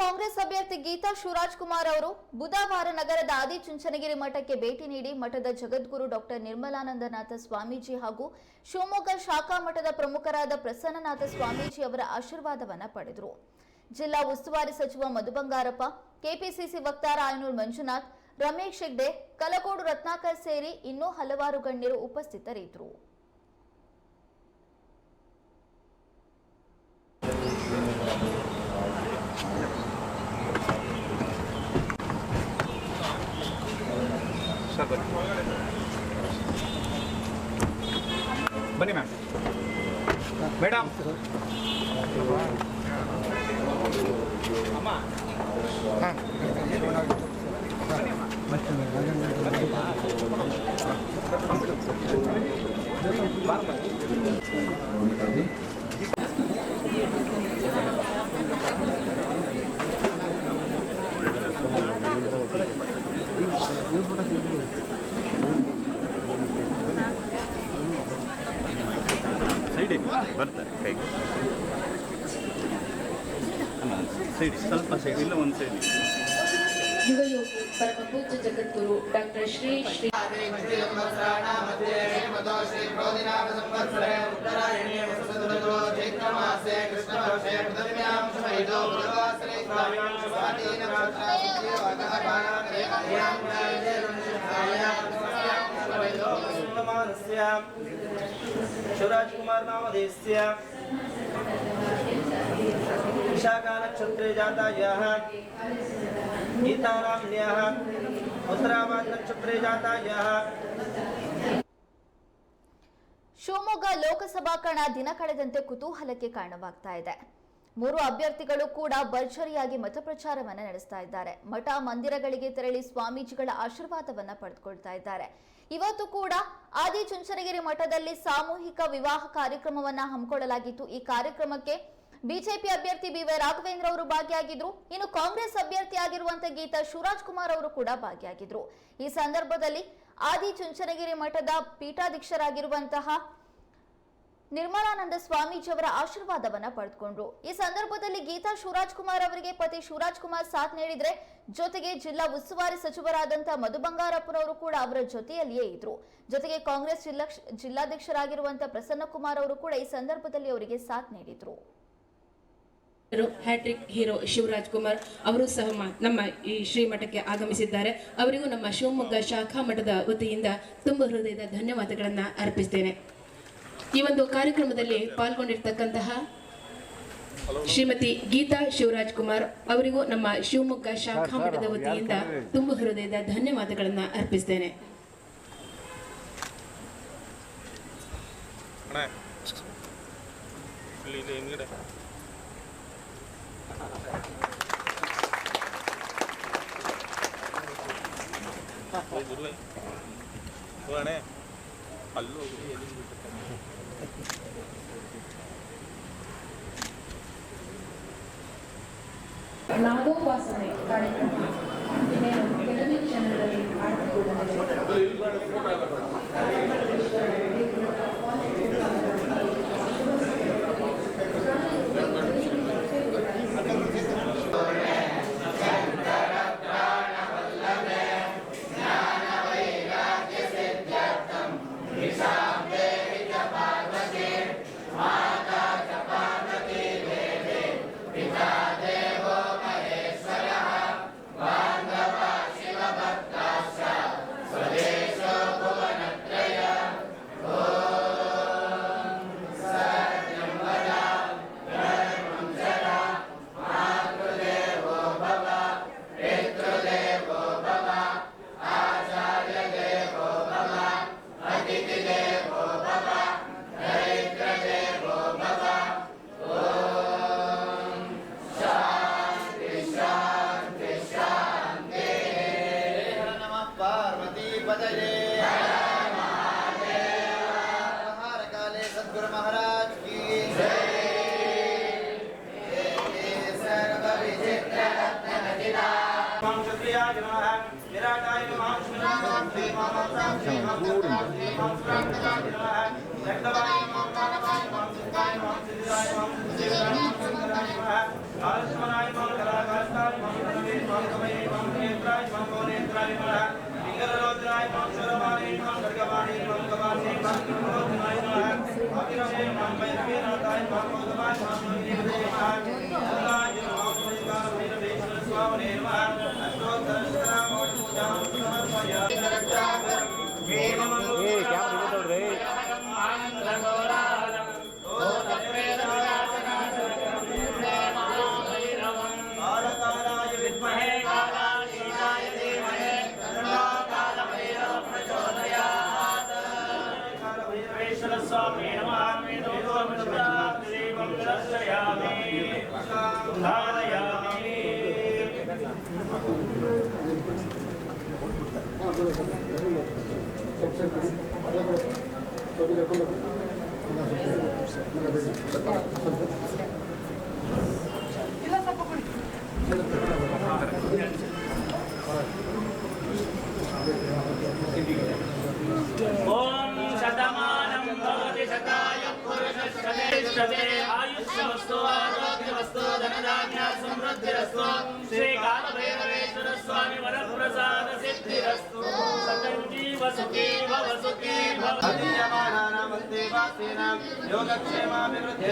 ಕಾಂಗ್ರೆಸ್ ಅಭ್ಯರ್ಥಿ ಗೀತಾ ಶಿವರಾಜ್ ಕುಮಾರ್ ಅವರು ಬುಧವಾರ ನಗರದ ಆದಿಚುಂಚನಗಿರಿ ಮಠಕ್ಕೆ ಭೇಟಿ ನೀಡಿ ಮಠದ ಜಗದ್ಗುರು ಡಾಕ್ಟರ್ ನಿರ್ಮಲಾನಂದನಾಥ ಸ್ವಾಮೀಜಿ ಹಾಗೂ ಶಿವಮೊಗ್ಗ ಶಾಖಾ ಮಠದ ಪ್ರಮುಖರಾದ ಪ್ರಸನ್ನನಾಥ ಸ್ವಾಮೀಜಿ ಅವರ ಆಶೀರ್ವಾದವನ್ನು ಪಡೆದರು. ಜಿಲ್ಲಾ ಉಸ್ತುವಾರಿ ಸಚಿವ ಮಧು ಬಂಗಾರಪ್ಪ, ಕೆಪಿಸಿಸಿ ವಕ್ತಾರ ಆಯನೂರು ಮಂಜುನಾಥ್, ರಮೇಶ್ ಹೆಗ್ಡೆ, ಕಲಗೋಡು ರತ್ನಾಕರ್ ಸೇರಿ ಇನ್ನೂ ಹಲವಾರು ಗಣ್ಯರು ಉಪಸ್ಥಿತರಿದ್ದರು. ಬನ್ನಿ ಮ್ಯಾಮ್. ಮೇಡಮ್ ಅಮ್ಮ ಸೈಡ್ ಬರ್ತಾರೆ ಕೈಗೆ ಸೈಡ್ ಸ್ವಲ್ಪ ಸೈಡ್ ಇಲ್ಲ ಒಂದು ಸೈಡ್. ಯುವಯೋಗಿ ಪರಮ ಪೂಜ್ಯ ಜಗದ್ಗುರು ಡಾಕ್ಟರ್ ಶ್ರೀ ಶ್ರೀ शिवराज कुमार नामधेयस्य विशाखा नक्षत्रे जातायाः गीताराम्याः उत्तराभाद्र नक्षत्रे जातायाः. ಶಿವಮೊಗ್ಗ ಲೋಕಸಭಾ ಕಣ ದಿನ ಕಳೆದಂತೆ ಕುತೂಹಲಕ್ಕೆ ಕಾರಣವಾಗ್ತಾ ಇದೆ. 3 ಅಭ್ಯರ್ಥಿಗಳು ಕೂಡ ಭರ್ಜರಿಯಾಗಿ ಮತಪ್ರಚಾರವನ್ನ ನಡೆಸ್ತಾ ಇದ್ದಾರೆ. ಮಠ ಮಂದಿರಗಳಿಗೆ ತೆರಳಿ ಸ್ವಾಮೀಜಿಗಳ ಆಶೀರ್ವಾದವನ್ನ ಪಡೆದುಕೊಳ್ತಾ ಇದ್ದಾರೆ. ಇವತ್ತು ಕೂಡ ಆದಿಚುಂಚನಗಿರಿ ಮಠದಲ್ಲಿ ಸಾಮೂಹಿಕ ವಿವಾಹ ಕಾರ್ಯಕ್ರಮವನ್ನ ಹಮ್ಮಿಕೊಳ್ಳಲಾಗಿತ್ತು. ಈ ಕಾರ್ಯಕ್ರಮಕ್ಕೆ ಬಿಜೆಪಿ ಅಭ್ಯರ್ಥಿ ಬಿ.ವೈ. ರಾಘವೇಂದ್ರ ಅವರು ಭಾಗಿಯಾಗಿದ್ರು. ಇನ್ನು ಕಾಂಗ್ರೆಸ್ ಅಭ್ಯರ್ಥಿ ಆಗಿರುವಂತಹ ಗೀತಾ ಶಿವರಾಜ್ ಕುಮಾರ್ ಅವರು ಕೂಡ ಭಾಗಿಯಾಗಿದ್ರು. ಈ ಸಂದರ್ಭದಲ್ಲಿ ಆದಿಚುಂಚನಗಿರಿ ಮಠದ ಪೀಠಾಧ್ಯಕ್ಷರಾಗಿರುವಂತಹ ನಿರ್ಮಲಾನಂದ ಸ್ವಾಮೀಜಿ ಅವರ ಆಶೀರ್ವಾದವನ್ನ ಪಡೆದುಕೊಂಡ್ರು. ಈ ಸಂದರ್ಭದಲ್ಲಿ ಗೀತಾ ಶಿವರಾಜ್ ಕುಮಾರ್ ಅವರಿಗೆ ಪತಿ ಶಿವರಾಜ್ ಕುಮಾರ್ ಸಾಥ್ ನೀಡಿದ್ರೆ, ಜೊತೆಗೆ ಜಿಲ್ಲಾ ಉಸ್ತುವಾರಿ ಸಚಿವರಾದಂತಹ ಮಧು ಬಂಗಾರಪ್ಪನವರು ಕೂಡ ಅವರ ಜೊತೆಯಲ್ಲಿಯೇ ಇದ್ರು. ಜೊತೆಗೆ ಕಾಂಗ್ರೆಸ್ ಜಿಲ್ಲಾಧ್ಯಕ್ಷರಾಗಿರುವಂತಹ ಪ್ರಸನ್ನ ಕುಮಾರ್ ಅವರು ಕೂಡ ಈ ಸಂದರ್ಭದಲ್ಲಿ ಅವರಿಗೆ ಸಾಥ್ ನೀಡಿದ್ರು. ಹ್ಯಾಟ್ರಿಕ್ ಹೀರೋ ಶಿವರಾಜ್ ಕುಮಾರ್ ಅವರು ಸಹ ನಮ್ಮ ಈ ಶ್ರೀಮಠಕ್ಕೆ ಆಗಮಿಸಿದ್ದಾರೆ. ಅವರಿಗೂ ನಮ್ಮ ಶಿವಮೊಗ್ಗ ಶಾಖಾ ಮಠದ ವತಿಯಿಂದ ತುಂಬ ಹೃದಯದ ಧನ್ಯವಾದಗಳನ್ನು ಅರ್ಪಿಸ್ತೇನೆ. ಈ ಒಂದು ಕಾರ್ಯಕ್ರಮದಲ್ಲಿ ಪಾಲ್ಗೊಂಡಿರ್ತಕ್ಕಂತಹ ಶ್ರೀಮತಿ ಗೀತಾ ಶಿವರಾಜ್ ಕುಮಾರ್ ಅವರಿಗೂ ನಮ್ಮ ಶಿವಮೊಗ್ಗ ಶಾಖಾ ಮಠದ ವತಿಯಿಂದ ತುಂಬ ಹೃದಯದ ಧನ್ಯವಾದಗಳನ್ನು ಅರ್ಪಿಸ್ತೇನೆ. ನಾದೋಪಾಸನೆ ಕಾರ್ಯಕ್ರಮ ಟೆಲಿವಿಷನ್ ಚಾನೆಲ್ನಲ್ಲಿ सद्गुरु महाराज की जय। सर्व विचित्र रत्न नदिना मां क्षत्रियाय नमः विराटाय नमः श्रीराम श्री मामसां श्री मामसां श्री मामसां नमः रक्तवाय नमः कालवाय नमः सिद्धाय नमः सिद्धाय नमः सिद्धाय नमः शंकराय नमः आलस्मनाय नमः कलाकाष्ठाय ओम शतमानं भवति शताय पुरुषश्चते आयुष्यवस्तु आरोग्यवस्तु धनधान्य समृद्धिरस्तु श्रीकालभैरवेश्वर स्वामी वरप्रसाद सिद्धिरस्तु सतञ्जीव सुखी भव सुखी भव अधीयमानानां देवास्तेनां योगक्षेमाभिवृद्धिः